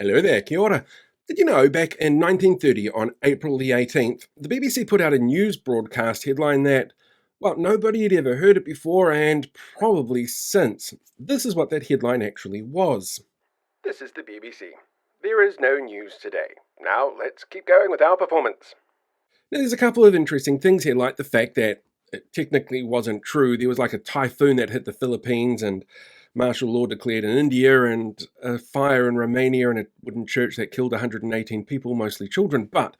Hello there, kia ora. Did you know back in 1930 on April the 18th, the BBC put out a news broadcast headline that, well, nobody had ever heard it before and probably since. This is what that headline actually was. This is the BBC. There is no news today. Now let's keep going with our performance. Now, there's a couple of interesting things here, like the fact that it technically wasn't true. There was like a typhoon that hit the Philippines and martial law declared in India and a fire in Romania and a wooden church that killed 118 people, mostly children. But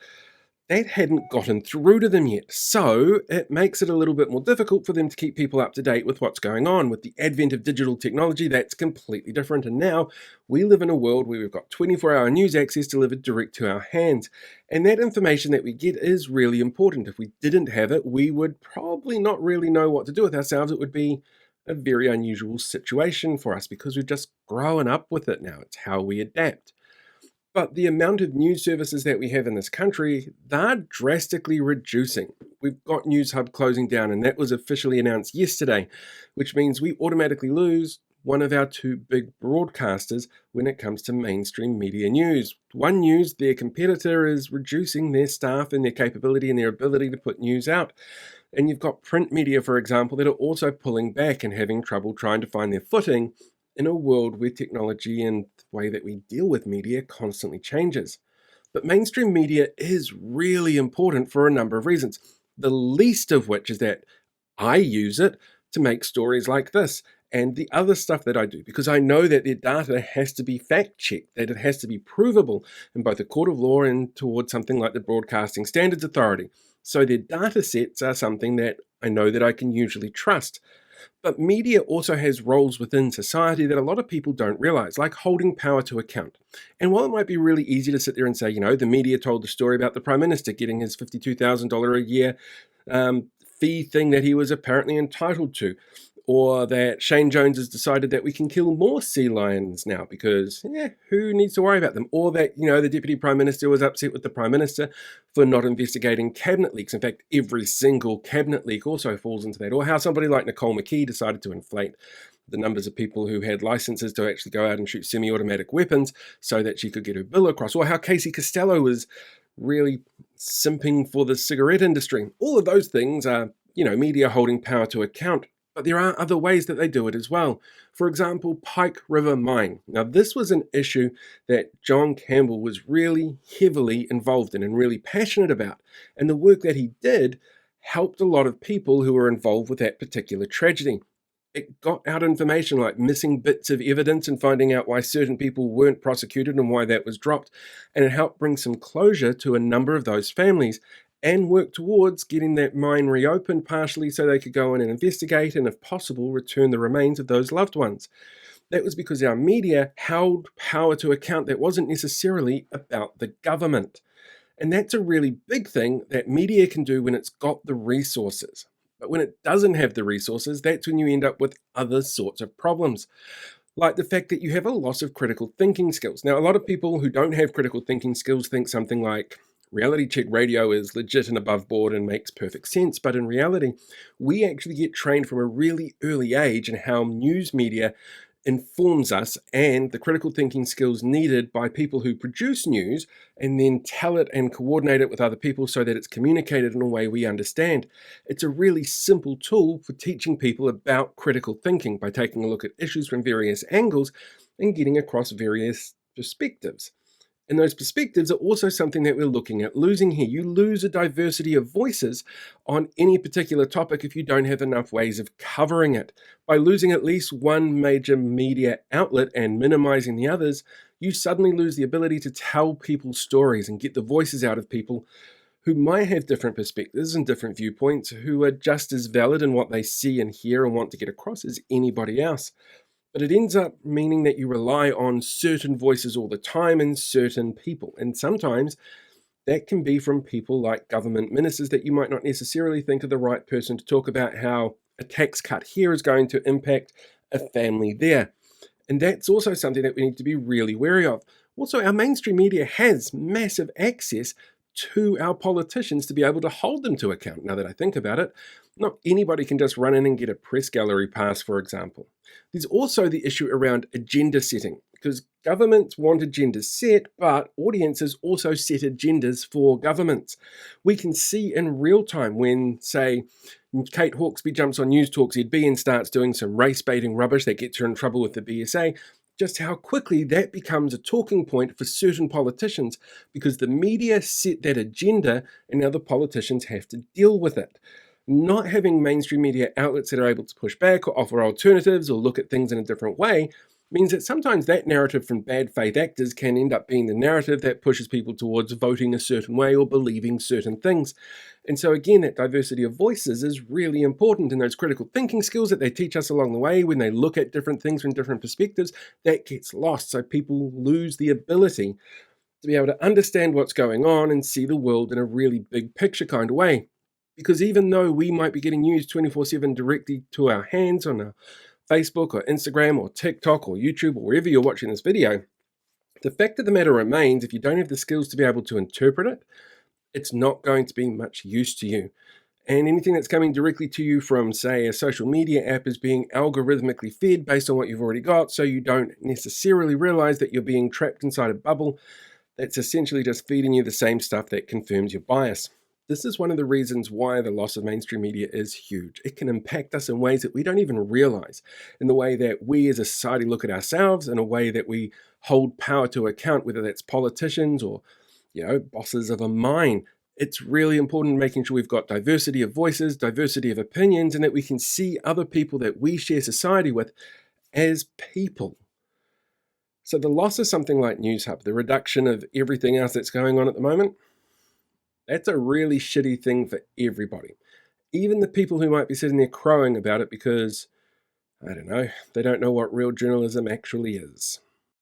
that hadn't gotten through to them yet. So it makes it a little bit more difficult for them to keep people up to date with what's going on. With the advent of digital technology, that's completely different. And now we live in a world where we've got 24-hour news access delivered direct to our hands. And that information that we get is really important. If we didn't have it, we would probably not really know what to do with ourselves. It would be a very unusual situation for us because we've just grown up with it now. It's how we adapt. But the amount of news services that we have in this country, they're drastically reducing. We've got Newshub closing down, and that was officially announced yesterday, which means we automatically lose one of our two big broadcasters when it comes to mainstream media news. One News, their competitor, is reducing their staff and their capability and their ability to put news out. And you've got print media, for example, that are also pulling back and having trouble trying to find their footing in a world where technology and the way that we deal with media constantly changes. But mainstream media is really important for a number of reasons, the least of which is that I use it to make stories like this and the other stuff that I do, because I know that their data has to be fact-checked, that it has to be provable in both a court of law and towards something like the Broadcasting Standards Authority. So their data sets are something that I know that I can usually trust. But media also has roles within society that a lot of people don't realize, like holding power to account. And while it might be really easy to sit there and say, the media told the story about the Prime Minister getting his $52,000 a year fee thing that he was apparently entitled to, or that Shane Jones has decided that we can kill more sea lions now because, who needs to worry about them? Or that, the Deputy Prime Minister was upset with the Prime Minister for not investigating cabinet leaks. In fact, every single cabinet leak also falls into that. Or how somebody like Nicole McKee decided to inflate the numbers of people who had licenses to actually go out and shoot semi-automatic weapons so that she could get her bill across. Or how Casey Costello was really simping for the cigarette industry. All of those things are, media holding power to account. But there are other ways that they do it as well. For example, Pike River Mine. Now, this was an issue that John Campbell was really heavily involved in and really passionate about. And the work that he did helped a lot of people who were involved with that particular tragedy. It got out information like missing bits of evidence and finding out why certain people weren't prosecuted and why that was dropped. And it helped bring some closure to a number of those families and work towards getting that mine reopened partially so they could go in and investigate and, if possible, return the remains of those loved ones. That was because our media held power to account that wasn't necessarily about the government. And that's a really big thing that media can do when it's got the resources. But when it doesn't have the resources, that's when you end up with other sorts of problems. Like the fact that you have a loss of critical thinking skills. Now, a lot of people who don't have critical thinking skills think something like, reality check radio is legit and above board and makes perfect sense, but in reality, we actually get trained from a really early age in how news media informs us and the critical thinking skills needed by people who produce news and then tell it and coordinate it with other people so that it's communicated in a way we understand. It's a really simple tool for teaching people about critical thinking by taking a look at issues from various angles and getting across various perspectives. And those perspectives are also something that we're looking at losing here. You lose a diversity of voices on any particular topic if you don't have enough ways of covering it. By losing at least one major media outlet and minimizing the others, you suddenly lose the ability to tell people's stories and get the voices out of people who might have different perspectives and different viewpoints, who are just as valid in what they see and hear and want to get across as anybody else. But it ends up meaning that you rely on certain voices all the time and certain people. And sometimes that can be from people like government ministers that you might not necessarily think are the right person to talk about how a tax cut here is going to impact a family there. And that's also something that we need to be really wary of. Also, our mainstream media has massive access to our politicians to be able to hold them to account. Now that I think about it, not anybody can just run in and get a press gallery pass, for example. There's also the issue around agenda setting. because governments want agendas set, but audiences also set agendas for governments. We can see in real time when, say, Kate Hawkesby jumps on News Talk ZB and starts doing some race-baiting rubbish that gets her in trouble with the BSA, just how quickly that becomes a talking point for certain politicians because the media set that agenda and now the politicians have to deal with it. Not having mainstream media outlets that are able to push back or offer alternatives or look at things in a different way means that sometimes that narrative from bad faith actors can end up being the narrative that pushes people towards voting a certain way or believing certain things. And so again, that diversity of voices is really important, and those critical thinking skills that they teach us along the way when they look at different things from different perspectives, that gets lost. So people lose the ability to be able to understand what's going on and see the world in a really big picture kind of way. Because even though we might be getting news 24/7 directly to our hands on our Facebook or Instagram or TikTok or YouTube or wherever you're watching this video, the fact of the matter remains, if you don't have the skills to be able to interpret it, it's not going to be much use to you. And anything that's coming directly to you from, say, a social media app is being algorithmically fed based on what you've already got, so you don't necessarily realize that you're being trapped inside a bubble that's essentially just feeding you the same stuff that confirms your bias. This is one of the reasons why the loss of mainstream media is huge. It can impact us in ways that we don't even realize, in the way that we as a society look at ourselves, in a way that we hold power to account, whether that's politicians or, bosses of a mine. It's really important making sure we've got diversity of voices, diversity of opinions, and that we can see other people that we share society with as people. So the loss of something like Newshub, the reduction of everything else that's going on at the moment, that's a really shitty thing for everybody. Even the people who might be sitting there crowing about it because, I don't know, they don't know what real journalism actually is.